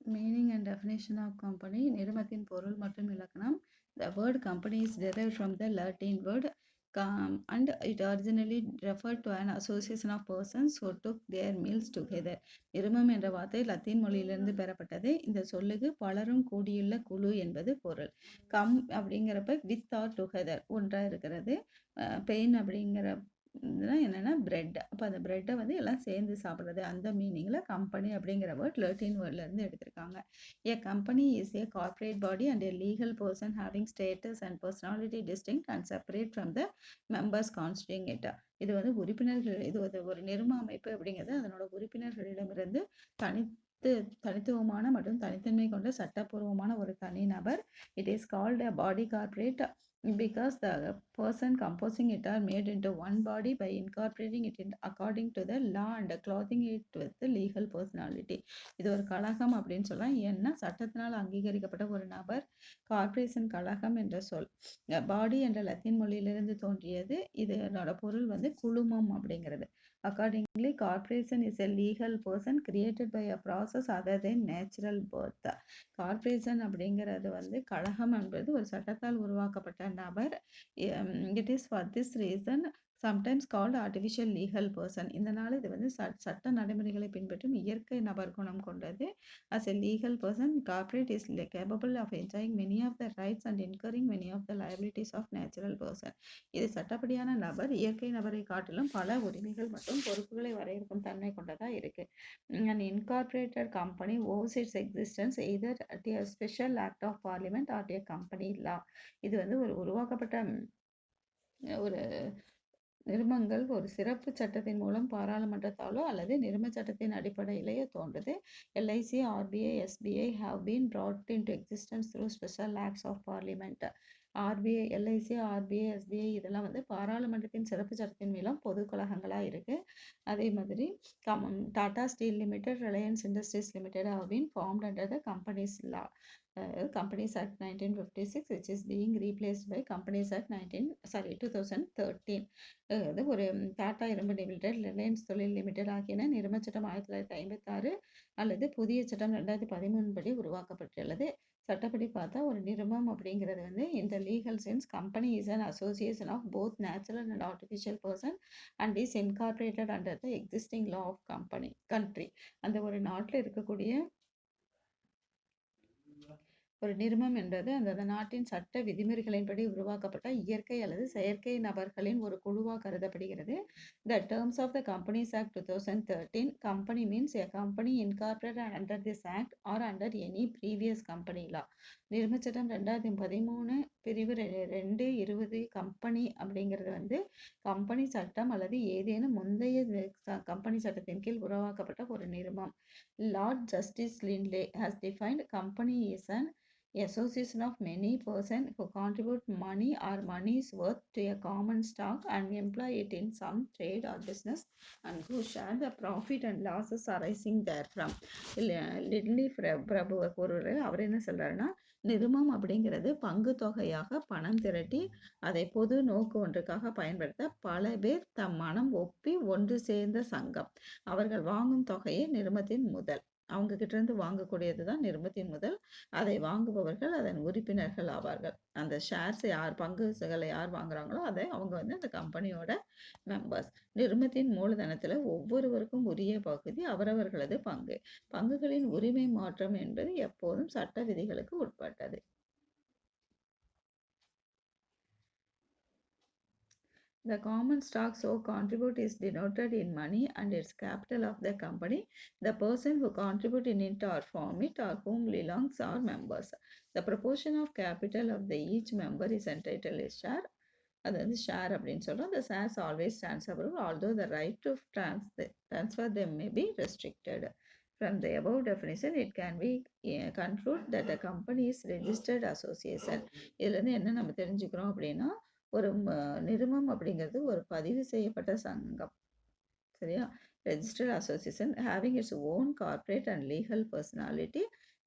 Meaning and definition of company. நிறுவனத்தின் பொருள் மற்றும் இலக்கணம். The word company is derived from the Latin word and it originally referred to an association of persons who took their meals together. நிறுவனம் என்ற வார்த்தை Latin மொழியிலிருந்து பெறப்பட்டது. இந்த சொல்லுக்கு பலரும் கூடியுள்ள குழு என்பது பொருள். கம் அப்படிங்கிறப்ப வித் ஆர் டுகெதர் ஒன்றா இருக்கிறது. பெயின் அப்படிங்கிற என்னன்னா பிரெட். அப்போ அந்த பிரெட்டை வந்து எல்லாம் சேர்ந்து சாப்பிட்றது அந்த மீனிங்கில் கம்பெனி அப்படிங்கிற வேர்ட் லத்தீன் வேர்ட்லேருந்து எடுத்திருக்காங்க. A company is a corporate body and a legal person having status and personality distinct and separate from the members constituting it. இது வந்து உறுப்பினர்கள் இது ஒரு நிறுவன அமைப்பு அப்படிங்கிறது அதனோட உறுப்பினர்களிடமிருந்து தனித்துவமான மற்றும் தனித்தன்மை கொண்ட சட்டப்பூர்வமான ஒரு தனிநபர். It is called a body corporate because the person composing it are made into one body by incorporating it in according to the law and clothing it with the legal personality. இது ஒரு கழகம் அப்படின்னு சொல்லலாம். ஏன்னா சட்டத்தினால் அங்கீகரிக்கப்பட்ட ஒரு நபர். Corporation கழகம் என்ற சொல் பாடி என்ற லத்தீன் மொழியிலிருந்து தோன்றியது. இதனோட பொருள் வந்து குழுமம் அப்படிங்கிறது. Accordingly, corporation is a legal person created by a process other than natural birth. Corporation அப்படிங்கிறது வந்து கழகம் என்பது ஒரு சட்டத்தால் உருவாக்கப்பட்ட நபர். It is for this reason sometimes called artificial legal person. இதனால இது வந்து சட்ட நடைமுறைகளை பின்பற்றும் இயற்கை நபர் குணம் கொண்டது. As a legal person, corporate is capable of enjoying many of the rights and incurring many of the liabilities of natural person. இது சட்டப்படியான நபர் இயற்கை நபரை காட்டிலும் பல உரிமைகள் மற்றும் பொறுப்புகளை வரையறுக்கும் தன்மை கொண்டதா இருக்கு. An incorporated company owes its existence either at a special act of parliament or a company law. இது வந்து ஒரு உருவாக்கப்பட்ட ஒரு நிறுவனங்கள் ஒரு சிறப்பு சட்டத்தின் மூலம் பாராளுமன்றத்தாலோ அல்லது நிறுவன சட்டத்தின் அடிப்படையிலேயே தோன்றுது. LIC, RBI, SBI have been brought into existence through special acts of parliament. RBI, LIC, RBI, SBI இதெல்லாம் வந்து பாராளுமன்றத்தின் சிறப்பு சட்டத்தின் மூலம் பொது கழகங்களாக இருக்கு. அதே மாதிரி Tata steel limited, Reliance industries limited have been formed under the Companies Law. Companies Act 1956 which is being replaced by Companies Act 2013. அது ஒரு டாடா இரும்பு லிமிடெட், ரிலையன்ஸ் தொழில் லிமிடெட் ஆகியன நிறுவன சட்டம் 1956 அல்லது புதிய சட்டம் 2013 படி உருவாக்கப்பட்டுள்ளது. சட்டப்படி பார்த்தா ஒரு நிறுவனம் அப்படிங்கிறது வந்து இந்த legal sense company is an association of both natural and artificial person and is incorporated under the existing law of country. அந்த ஒரு நாட்டில் இருக்கக்கூடிய ஒரு நிறுவனம் என்பது அந்த நாட்டின் சட்ட விதிமுறைகளின்படி உருவாக்கப்பட்ட இயற்கை அல்லது செயற்கை நபர்களின் ஒரு குழுவாக கருதப்படுகிறது. The terms of the Companies Act 2013, company means a company incorporated under this act or under any previous company law. நிறுவன சட்டம் 2013 பிரிவு 220 கம்பெனி அப்படிங்கிறது வந்து கம்பெனி சட்டம் அல்லது ஏதேனும் முந்தைய கம்பெனி சட்டத்தின் கீழ் உருவாக்கப்பட்ட ஒரு நிறுவனம். Lord Justice Lindley has defined company is an association of many persons who contribute money or money's worth to a common stock and employ it in some trade or business and who share the profit and losses arising therefrom. லிட்லி பிரபு அவர் என்ன சொல்றாருன்னா, நிறுவனம் அப்படிங்கிறது பங்கு தொகையாக பணம் திரட்டி அதை பொது நோக்கு ஒன்றுக்காக பயன்படுத்த பல பேர் தம் மனம் ஒப்பி ஒன்று சேர்ந்த சங்கம். அவர்கள் வாங்கும் தொகையை நிறுவனத்தின் முதல், அவங்க கிட்ட இருந்து வாங்கக்கூடியது தான் நிறுவனத்தின் முதல். அதை வாங்குபவர்கள் அதன் உறுப்பினர்கள் ஆவார்கள். அந்த ஷேர்ஸ் பங்குகளை யார் வாங்குறாங்களோ அதை அவங்க வந்து அந்த கம்பெனியோட மெம்பர்ஸ். நிறுவனத்தின் மூலதனத்துல ஒவ்வொருவருக்கும் உரிய பகுதி அவரவர்களது பங்கு. பங்குகளின் உரிமை மாற்றம் என்பது எப்போதும் சட்ட விதிகளுக்கு உட்பட்டது. The common stock so contribute is denoted in money and its capital of the company. The person who contribute in it or form it or whom belongs are members. The proportion of capital of the each member is entitled a share. அது வந்து share அப்படின்னு சொல்கிறோம். The shares always transferable although the right to transfer them may be restricted. From the above definition, it can be concluded that the company is registered association. இதுலேருந்து என்ன நம்ம தெரிஞ்சுக்கிறோம் அப்படின்னா, ஒரு நிறுவனம் அப்படிங்கிறது ஒரு பதிவு செய்யப்பட்ட சங்கம். சரியா? Registered association having its own corporate and legal personality.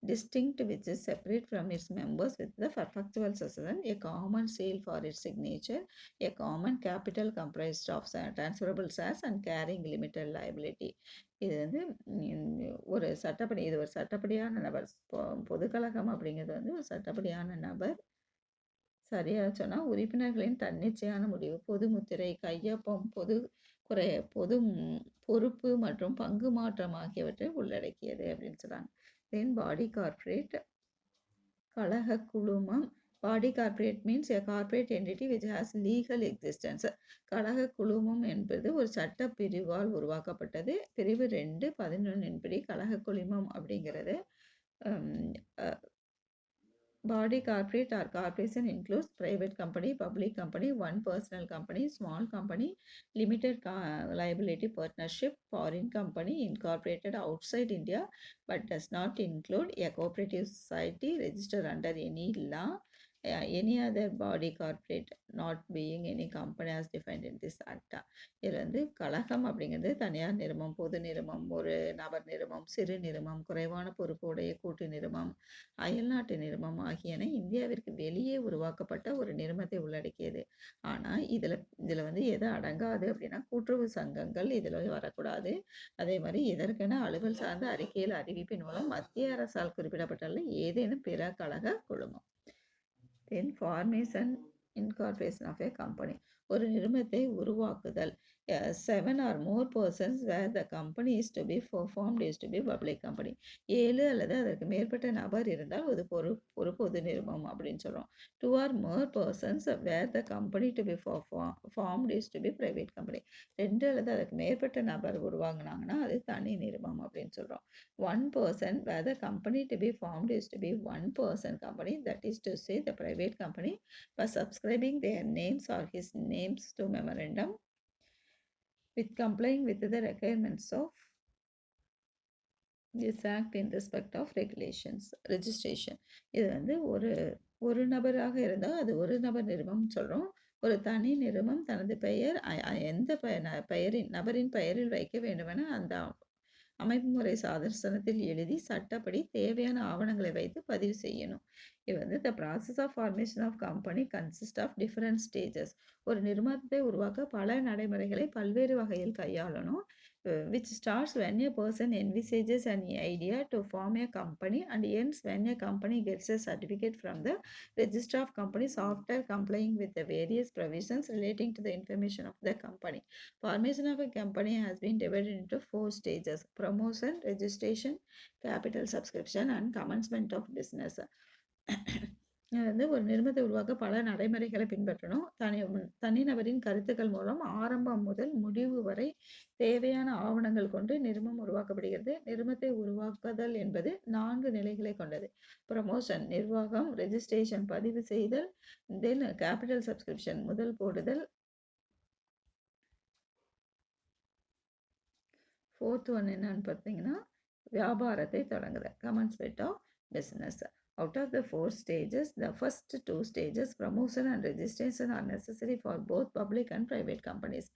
distinct which is separate from its members with the perpetual succession, a common seal for its signature, a common capital comprised of transferable shares and carrying limited liability. இது வந்து ஒரு சட்டப்படி இது ஒரு சட்டப்படியான நபர். பொதுக்கழகம் அப்படிங்கிறது வந்து ஒரு சட்டப்படியான நபர். சரியா சொன்னா உறுப்பினர்களின் தன்னிச்சையான முடிவு, பொது முத்திரை, கையொப்பம், பொது பொறுப்பு மற்றும் பங்கு மாற்றம் ஆகியவற்றை உள்ளடக்கியது அப்படின்னு சொல்றாங்க. தென் பாடி கார்ப்பரேட் கழக குழுமம். Body corporate means a corporate entity which has legal existence. கழக குழுமம் என்பது ஒரு சட்ட பிரிவால் உருவாக்கப்பட்டது. பிரிவு 2(11) படி கழக குழுமம் அப்படிங்கிறது body corporate or corporation includes private company, public company, one personal company, small company, limited liability partnership, foreign company incorporated outside India but does not include a cooperative society registered under any law, any other body corporate not being any company as defined in this act. இதில் வந்து கழகம் அப்படிங்கிறது தனியார் நிறுவனம், பொது நிறுவனம், ஒரு நபர் நிறுவனம், சிறு நிறுவனம், குறைவான பொறுப்புடைய கூட்டு நிறுவனம், அயல்நாட்டு நிறுவனம் ஆகியன இந்தியாவிற்கு வெளியே உருவாக்கப்பட்ட ஒரு நிறுவனத்தை உள்ளடக்கியது. ஆனால் இதில் வந்து எது அடங்காது அப்படின்னா கூட்டுறவு சங்கங்கள் இதில் வரக்கூடாது. அதே மாதிரி இதற்கென அலுவல் சார்ந்த அறிக்கையில் அறிவிப்பின் மூலம் மத்திய அரசால் குறிப்பிடப்பட்டுள்ள ஏதேனும் பிற கழக குழுமம். Then formation incorporation of a company. ஒரு நிறுவனத்தை உருவாக்குதல். 7 or more persons where the company is to be formed is to be public company. 7 அல்லது அதற்கு மேற்பட்ட நபர் இருந்தால் ஒரு பொது நிறுவனம் அப்படின்னு சொல்றோம். 2 or more persons where the company to be formed is to be private company. 2 அல்லது அதற்கு மேற்பட்ட நபர் உருவாங்கினாங்கன்னா அது தனி நிறுவனம் அப்படின்னு சொல்றோம். 1 person where the company to be formed is to be one person company, that is to say the private company by subscribing their names or his names to memorandum with complying with the requirements of this act in respect of regulations. Registration. இது வந்து ஒரு நபராக இருந்தால் அது ஒரு நபர் நிறுவனம் சொல்றோம். ஒரு தனி நிறுவனம் தனது பெயர் எந்த நபரின் பெயரில் வைக்க வேண்டுமென அந்த அமைப்புமுறை சாதனத்தில் எழுதி சட்டப்படி தேவையான ஆவணங்களை வைத்து பதிவு செய்யணும். இது வந்து the process of formation of company consists of different stages. ஒரு நிறுவனத்தை உருவாக்க பல நடைமுறைகளை பல்வேறு வகையில் கையாளணும். Which starts when a person envisages an idea to form a company and ends when a company gets a certificate from the Register of Companies after complying with the various provisions relating to the information of the company. Formation of a company has been divided into 4 stages: promotion, registration, capital subscription and commencement of business. வந்து ஒரு நிறுவனத்தை உருவாக்க பல நடைமுறைகளை பின்பற்றணும். தனிநபரின் கருத்துக்கள் மூலம் ஆரம்பம் முதல் முடிவு வரை தேவையான ஆவணங்கள் கொண்டு நிறுவனம் உருவாக்கப்படுகிறது. நிறுவனத்தை உருவாக்குதல் என்பது 4 நிலைகளை கொண்டது. ப்ரமோஷன் நிர்வாகம், ரெஜிஸ்ட்ரேஷன் பதிவு செய்தல், தென் கேபிட்டல் சப்ஸ்கிரிப்ஷன் முதல் போடுதல், 4th ஒன் என்னன்னு பார்த்தீங்கன்னா வியாபாரத்தை தொடங்குதல், commencement of business. Out of the 4 stages, the first 2 stages, promotion and registration, are necessary for both public and private companies.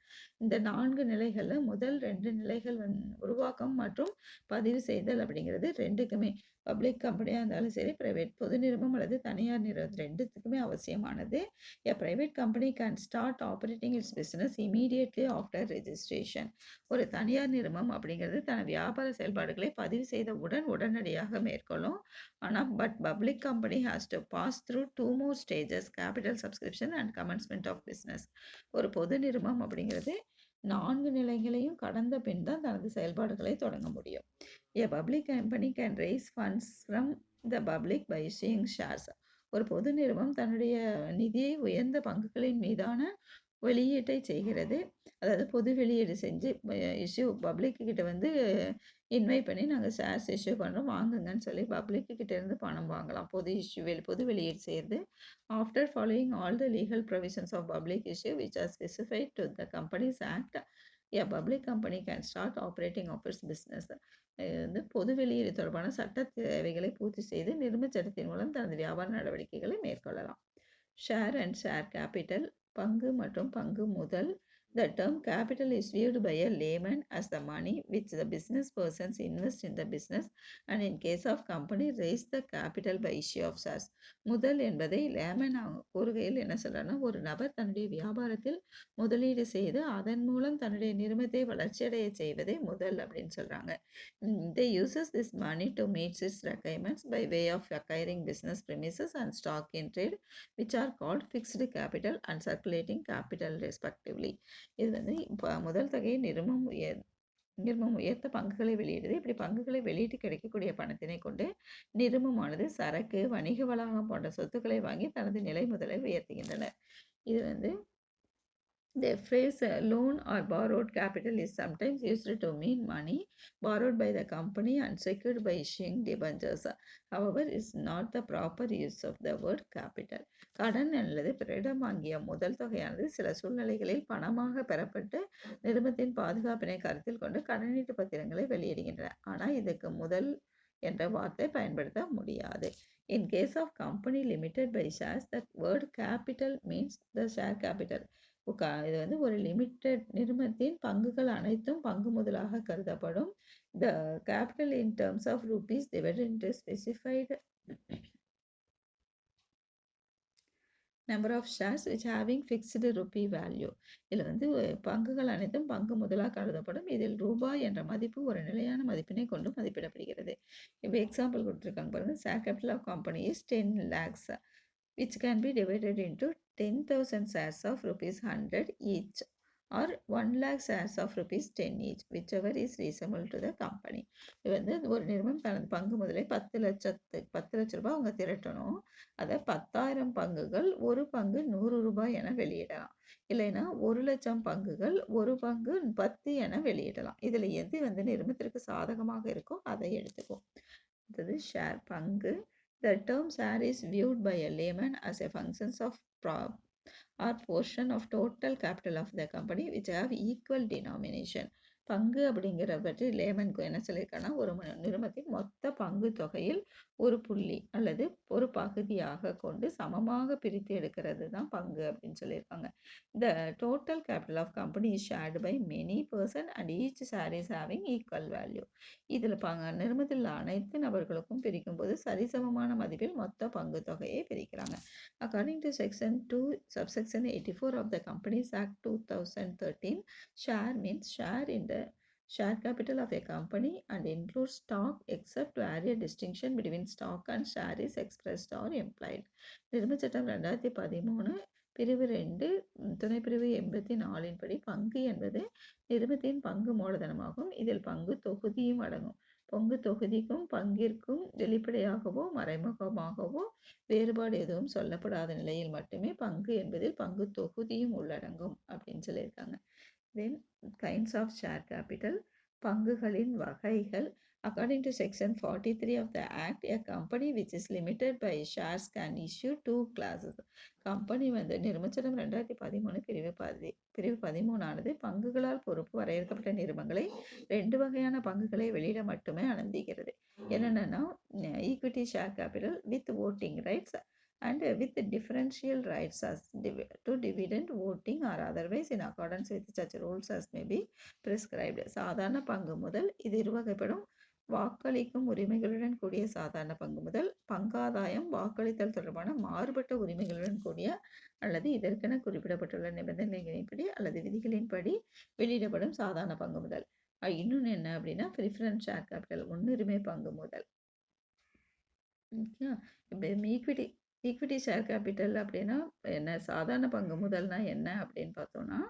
இந்த 4 நிலைகளில் முதல் 2 நிலைகள் உருவாக்கம் மற்றும் பதிவு செய்தல் அப்படிங்கிறது ரெண்டுக்குமே பப்ளிக் கம்பெனியாக இருந்தாலும் சரி, பிரைவேட் பொது நிறுவனம் அல்லது தனியார் நிறுவனம் ரெண்டுத்துக்குமே அவசியமானது. A private company can start operating its business immediately after registration. ஒரு தனியார் நிறுவனம் அப்படிங்கிறது தன் வியாபார செயல்பாடுகளை பதிவு செய்தவுடன் உடனடியாக மேற்கொள்ளும். ஆனால் public company has to pass through 2 more stages: capital subscription and commencement of business. ஒரு பொது நிறுவனம் அப்படிங்கிறது 4 நிலைகளையும் கடந்த பின் தான் தனது செயல்பாடுகளை தொடங்க முடியும். A public company can raise funds from the public by issuing shares. ஒரு பொது நிறுவனம் தன்னுடைய நிதியை உயர்ந்த பங்குகளின் மீதான வெளியீட்டை செய்கிறது. அதாவது பொது வெளியீடு செஞ்சு பப்ளிக் கிட்ட வந்து இன்வைட் பண்ணி நாங்கள் ஷேர்ஸ் இஷ்யூ பண்ணுறோம் வாங்குங்கன்னு சொல்லி பப்ளிக் கிட்ட இருந்து பணம் வாங்கலாம். பொது வெளியீடு செய்கிறது. After following all the legal provisions of public issue which are specified to the companies act, a public company can start operating of its business. வந்து பொது வெளியீடு தொடர்பான சட்ட தேவைகளை பூர்த்தி செய்து நிறுவன சட்டத்தின் மூலம் தனது வியாபார நடவடிக்கைகளை மேற்கொள்ளலாம். ஷேர் அண்ட் ஷேர் கேபிட்டல் பங்கு மற்றும் பங்கு முதல், The term capital is viewed by a layman as the money which the business persons invest in the business and in case of company raise the capital by issue of shares. முதல் என்பதை layman கூறுகையில் என்ன சொல்றாருன்னா, ஒரு நபர் தன்னுடைய வியாபாரத்தில் முதலீடு செய்து அதன் மூலம் தன்னுடைய நிறுவனத்தை வளர்ச்சியடைய செய்வதே முதல் அப்படின்னு சொல்றாங்க. They uses this money to meet its requirements by way of acquiring business premises and stock in trade, which are called fixed capital and circulating capital respectively. இது வந்து இப்போ முதல் தொகை நிறுவனம் உயர்த்த பங்குகளை வெளியிடுது. இப்படி பங்குகளை வெளியிட்டு கிடைக்கக்கூடிய பணத்தினை கொண்டு நிறுவனமானது சரக்கு, வணிக வளாகம் போன்ற சொத்துக்களை வாங்கி தனது நிலை முதலை உயர்த்துகின்றனர். இது வந்து the phrase loan or borrowed capital is sometimes used to mean money borrowed by the company and secured by issuing debentures. However, is not the proper use of the word capital. கடன் அல்லது பிறரிடம் வாங்கிய முதல் தொகையானது சில சூழ்நிலைகளில் பணமாக பெறப்பட்டு நிறுவனத்தின் பாதுகாப்பினை கருத்தில் கொண்டு கடனீட்டு பத்திரங்களை வெளியிடுகின்றன. ஆனால் இதுக்கு முதல் என்ற வார்த்தை பயன்படுத்த முடியாது. In case of company limited by shares, the word capital means the share capital. இது வந்து ஒரு லிமிட்டெட் நிறுவனத்தின் பங்குகள் அனைத்தும் பங்கு முதலாக கருதப்படும். The capital in terms of rupees divided into specified number of shares which having fixed rupee value. இதில் வந்து பங்குகள் அனைத்தும் பங்கு முதலாக கருதப்படும். இதில் ரூபாய் என்ற மதிப்பு ஒரு நிலையான மதிப்பினை கொண்டு மதிப்பிடப்படுகிறது. இப்போ எக்ஸாம்பிள் கொடுத்துருக்காங்க பாருங்க. share capital of company is 10 lakhs which can be divided into 10,000 shares of rupees 100 each or 1 lakh shares of rupees 10 each, whichever is reasonable to the company. இது வந்து ஒரு நிறுவனம் தனது பங்கு முதலை 10 லட்ச ரூபாய் அவங்க திரட்டணும். அதை 10,000 பங்குகள் ஒரு பங்கு 100 ரூபாய் என வெளியிடலாம். இல்லைன்னா 1,00,000 பங்குகள் ஒரு பங்கு 10 என வெளியிடலாம். இதில் எது வந்து நிறுவனத்திற்கு சாதகமாக இருக்கோ அதை எடுத்துக்கும். அடுத்தது ஷேர் பங்கு. The term share is viewed by a layman as a function of or portion of total capital of the company which have equal denomination. பங்கு அப்படிங்கிற பற்றி லேமனுக்கு என்ன சொல்லியிருக்காங்கன்னா, ஒரு நிறுவனத்தின் மொத்த பங்கு தொகையில் ஒரு புள்ளி அல்லது ஒரு பகுதியாக கொண்டு சமமாக பிரித்து எடுக்கிறது தான் பங்கு அப்படின்னு சொல்லியிருக்காங்க. The total capital of company is shared by many person and each share is having equal value. இதில் நிறுவனத்தில் அனைத்து நபர்களுக்கும் பிரிக்கும் போது சரிசமமான மதிப்பில் மொத்த பங்கு தொகையை பிரிக்கிறாங்க. According to section 2 subsection 84 of the Companies Act 2013, share means share in the share capital of a company and includes stock except where a distinction between stock and share is expressed or implied. நிறுவன சட்டம் 2013 பிரிவு 2 துணைப்பிரிவு 84 படி பங்கு என்பது நிறுவனத்தின் பங்கு மூலதனமாகும். இதில் பங்கு தொகுதியும் அடங்கும். பங்கு தொகுதிக்கும் பங்கிற்கும் வெளிப்படையாகவோ மறைமுகமாகவோ வேறுபாடு எதுவும் சொல்லப்படாத நிலையில் மட்டுமே பங்கு என்பதில் பங்கு தொகுதியும் உள்ளடங்கும் அப்படின்னு சொல்லியிருக்காங்க. Then kinds of share capital, பங்குகளின் வகைகள். According to section 43 of the act, a company which is limited by shares can issue two classes. Company வந்து நிறுவனச்சட்டம் 2013 பிரிவு 13 பங்குகளால் பொறுப்பு வரையறுக்கப்பட்ட நிறுவனங்களை 2 வகையான பங்குகளை வெளியிட மட்டுமே அனுமதிக்கிறது. என்னென்னா equity share capital with voting rights and with differential rights as to dividend voting or otherwise in accordance with such rules as may be prescribed. சாதாரண பங்கு முதல் இது இருவகைப்படும். வாக்களிக்கும் உரிமைகளுடன் கூடிய சாதாரண பங்கு முதல், பங்காதாயம் வாக்களித்தல் தொடர்பான மாறுபட்ட உரிமைகளுடன் கூடிய அல்லது இதற்கென குறிப்பிடப்பட்டுள்ள நிபந்தனைகளின்படி அல்லது விதிகளின்படி வெளியிடப்படும் சாதாரண பங்கு முதல். இன்னொன்று என்ன அப்படின்னா ப்ரிஃபரன்ஸ் ஷேர் கேபிட்டல் முன்னுரிமை பங்கு முதல். ஈக்விட்டி ஷேர் கேபிட்டல் அப்படின்னா என்ன, சாதாரண பங்கு முதல்னா என்ன அப்படின்னு பார்த்தோம்னா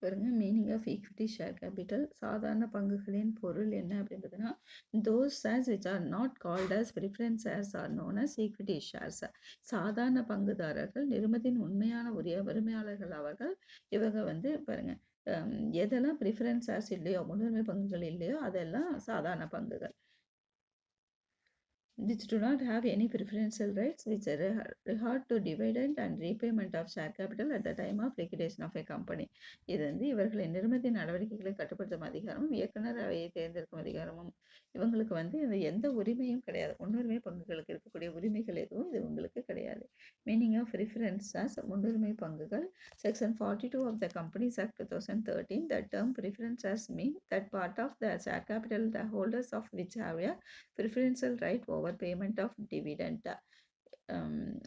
பாருங்க, meaning of equity share capital. சாதாரண பங்குகளின் பொருள் என்ன அப்படின்றதுன்னா, those shares which are not called as preference shares are known as equity shares. சாதாரண பங்குதாரர்கள் நிறுவனத்தின் உண்மையான உரிமையாளர்கள் அவர்கள். இவங்க வந்து பாருங்க, எதெல்லாம் ப்ரிஃபரன்ஸ் ஷேர்ஸ் இல்லையோ, முன்னுரிமை பங்குகள் இல்லையோ அதெல்லாம் சாதாரண பங்குகள். which do not have any preferential rights, which are hard to dividend and repayment of share capital at the time of liquidation of a company. இது வந்து இவர்களின் நிறுவனத்தின் நடவடிக்கைகளை கட்டுப்படுத்தும் அதிகாரமும் இயக்குனர் அவையை தேர்ந்தெடுக்கும் அதிகாரமும் இவங்களுக்கு வந்து இந்த எந்த உரிமையும் கிடையாது. முன்னுரிமை பங்குகளுக்கு இருக்கக்கூடிய உரிமைகள் எதுவும் இது உங்களுக்கு கிடையாது. மீனிங் ஆஃப் ப்ரிஃபரன்ஸஸ் முன்னுரிமை பங்குகள். Section 42 of the Companies Act 2013, the term preferences mean that part of the share capital the holders of which have a preferential right over payment of dividend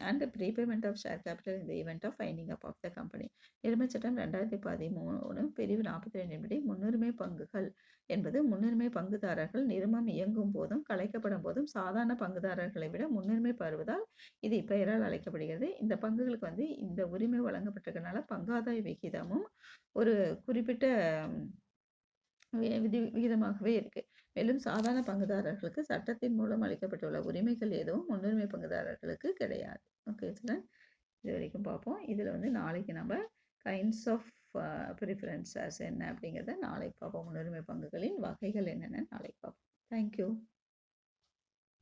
and prepayment of share capital in the event of winding up of the company. நிறுவனச் சட்டம் 2013 பிரிவு 42 படி முன்னுரிமை பங்குகள் என்பது முன்னுரிமை பங்குதாரர்கள் நிறுவனம் இயங்கும் போதும் கலைக்கப்படும் போதும் சாதாரண பங்குதாரர்களை விட முன்னுரிமை பெறுவதால் இது இப்பெயரால் அழைக்கப்படுகிறது. இந்த பங்குகளுக்கு வந்து இந்த உரிமை வழங்கப்பட்டிருக்கனால பங்காதாய விகிதமும் ஒரு குறிப்பிட்ட விகிதமாகவே இருக்கு. மேலும் சாதாரண பங்குதாரர்களுக்கு சட்டத்தின் மூலம் அளிக்கப்பட்டுள்ள உரிமைகள் எதுவும் முன்னுரிமை பங்குதாரர்களுக்கு கிடையாது. ஓகே ஸ்டூடெண்ட், இது வரைக்கும் பார்ப்போம். இதில் வந்து நாளைக்கு நம்ம கைண்ட்ஸ் ஆஃப் ப்ரிஃபரன்சஸ் என்ன அப்படிங்கிறத நாளைக்கு பார்ப்போம். முன்னுரிமை பங்குகளின் வகைகள் என்னென்னு நாளைக்கு பார்ப்போம். தேங்க்யூ.